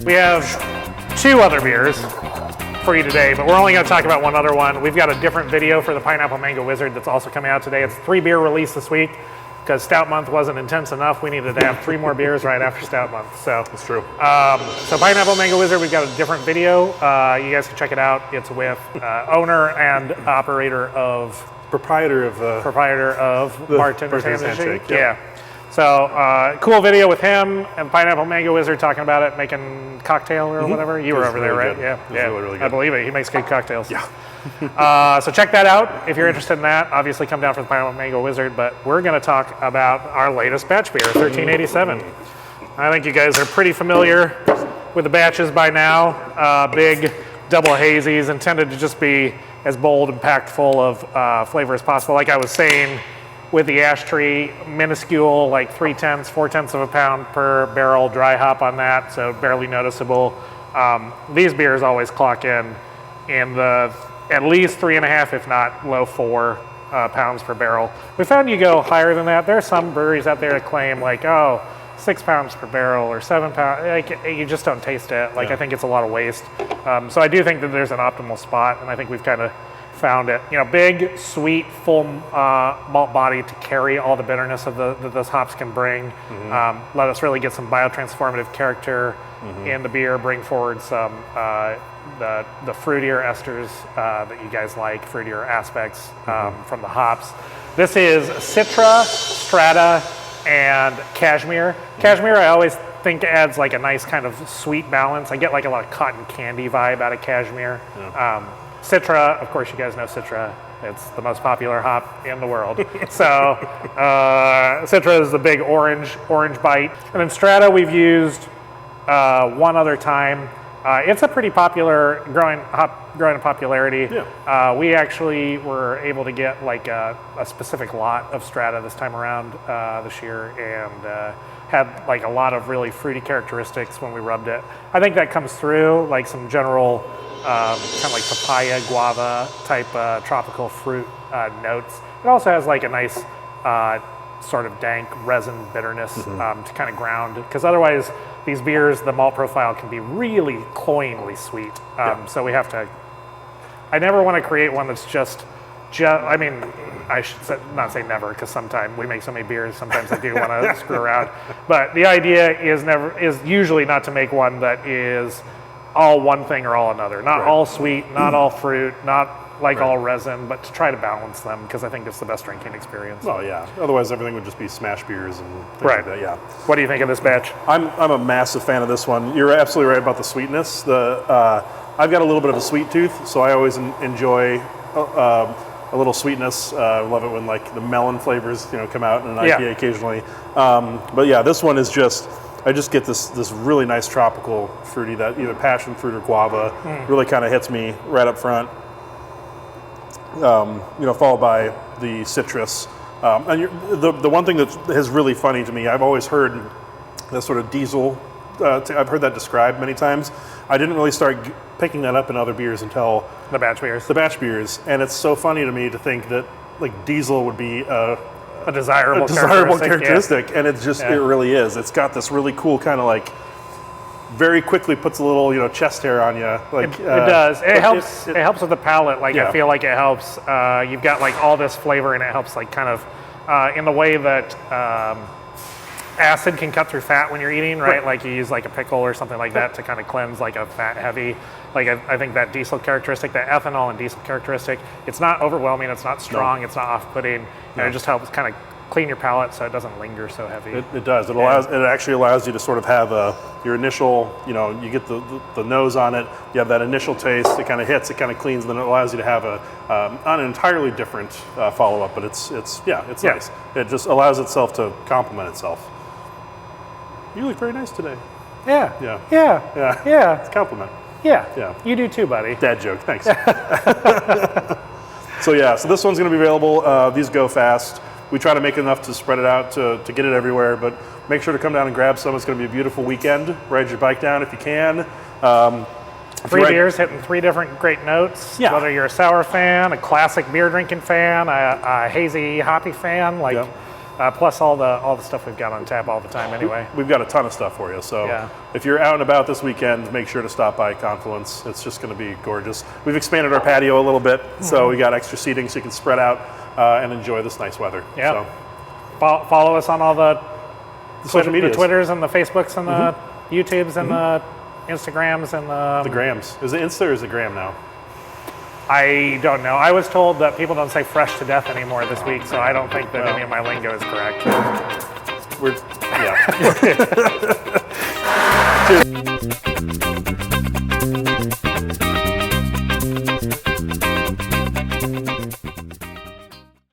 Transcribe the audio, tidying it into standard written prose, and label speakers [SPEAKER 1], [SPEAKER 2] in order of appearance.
[SPEAKER 1] We have 2 other beers for you today, but we're only going to talk about one other one. We've got a different video for the Pineapple Mango Wizard that's also coming out today. It's 3 beer release this week because Stout Month wasn't intense enough. We needed to have 3 more beers right after Stout Month. So
[SPEAKER 2] that's true.
[SPEAKER 1] So Pineapple Mango Wizard, we've got a different video. You guys can check it out. It's with owner and proprietor of Bartender's Handshake.
[SPEAKER 2] Yeah.
[SPEAKER 1] So cool video with him and Pineapple Mango Wizard talking about it, making cocktail or whatever. You were over there, right?
[SPEAKER 2] Good.
[SPEAKER 1] Yeah,
[SPEAKER 2] Really, really good.
[SPEAKER 1] I believe it. He makes good cocktails.
[SPEAKER 2] Yeah.
[SPEAKER 1] So check that out if you're interested in that. Obviously, come down for the Pineapple Mango Wizard, but we're going to talk about our latest batch beer, 1387. I think you guys are pretty familiar with the batches by now. Big double hazies intended to just be as bold and packed full of flavor as possible. Like I was saying, with the ash tree, minuscule, like 4/10 of a pound per barrel dry hop on that, so barely noticeable. These beers always clock in the at least 3.5, if not low 4 pounds per barrel. We found you go higher than that. There are some breweries out there that claim like, 6 pounds per barrel or 7 pounds. Like, you just don't taste it. Like, I think it's a lot of waste. So I do think that there's an optimal spot, and I think we've kind of found it. You know, big, sweet, full malt body to carry all the bitterness of that those hops can bring. Let us really get some biotransformative character in the beer, bring forward some the fruitier esters that you guys like, fruitier aspects from the hops. This is Citra, Strata, and Cashmere. Cashmere I always think adds like a nice kind of sweet balance. I get like a lot of cotton candy vibe out of Cashmere. Citra, of course you guys know Citra. It's the most popular hop in the world. So Citra is the big orange bite. And then Strata we've used one other time. It's a pretty popular, growing in popularity. We actually were able to get like a specific lot of Strata this time around this year, and had like a lot of really fruity characteristics when we rubbed it. I think that comes through, like some general kind of like papaya, guava type tropical fruit notes. It also has like a nice sort of dank resin bitterness to kind of ground, because otherwise these beers, the malt profile can be really cloyingly sweet. So we have to, I never want to create one that's just I mean, I should not say never, because sometimes we make so many beers, sometimes I do want to screw around. But the idea is usually not to make one that is all one thing or all another. Not all sweet, not all fruit, not like all resin, but to try to balance them, because I think it's the best drinking experience.
[SPEAKER 2] Well, yeah. Otherwise, everything would just be smash beers and things like that. Yeah.
[SPEAKER 1] What do you think of this batch?
[SPEAKER 2] I'm a massive fan of this one. You're absolutely right about the sweetness. I've got a little bit of a sweet tooth, so I always enjoy a little sweetness. I love it when like the melon flavors come out in an IPA occasionally. But yeah, this one is just. I just get this really nice tropical fruity, that either passion fruit or guava really kind of hits me right up front. Followed by the citrus. And the one thing that is really funny to me, I've always heard that sort of diesel. I've heard that described many times. I didn't really start picking that up in other beers until
[SPEAKER 1] the batch beers.
[SPEAKER 2] And it's so funny to me to think that like diesel would be a
[SPEAKER 1] desirable
[SPEAKER 2] characteristic, and it's just it really is. It's got this really cool kind of like very quickly puts a little chest hair on you. Like
[SPEAKER 1] it does. It helps. It helps with the palate. Like I feel like it helps. You've got like all this flavor, and it helps like kind of in the way that acid can cut through fat when you're eating, right? Like you use like a pickle or something like that to kind of cleanse like a fat heavy. Like I think that diesel characteristic, that ethanol and diesel characteristic, it's not overwhelming, it's not strong, it's not off-putting, and it just helps kind of clean your palate so it doesn't linger so heavy.
[SPEAKER 2] It does. It actually allows you to sort of have your initial, you get the nose on it, you have that initial taste, it kind of hits, it kind of cleans, and then it allows you to have an entirely different follow-up, but it's nice. It just allows itself to complement itself. You look very nice today.
[SPEAKER 1] Yeah.
[SPEAKER 2] It's a compliment.
[SPEAKER 1] Yeah. You do too, buddy.
[SPEAKER 2] Dad joke. Thanks. So this one's going to be available. These go fast. We try to make enough to spread it out to get it everywhere, but make sure to come down and grab some. It's going to be a beautiful weekend. Ride your bike down if you can.
[SPEAKER 1] 3 beers hitting 3 different great notes. Whether you're a sour fan, a classic beer drinking fan, a hazy hoppy fan, plus all the stuff we've got on tap all the time anyway.
[SPEAKER 2] We've got a ton of stuff for you. So
[SPEAKER 1] Yeah.
[SPEAKER 2] if you're out and about this weekend, make sure to stop by Confluence. It's just going to be gorgeous. We've expanded our patio a little bit, so we got extra seating so you can spread out and enjoy this nice weather.
[SPEAKER 1] Yeah.
[SPEAKER 2] So,
[SPEAKER 1] Follow us on all the
[SPEAKER 2] social media.
[SPEAKER 1] the Twitters and the Facebooks and the YouTubes and the Instagrams and
[SPEAKER 2] The Grams. Is it Insta or is it Gram now?
[SPEAKER 1] I don't know. I was told that people don't say fresh to death anymore this week, so I don't think that any of my lingo is correct.
[SPEAKER 2] Yeah. Cheers.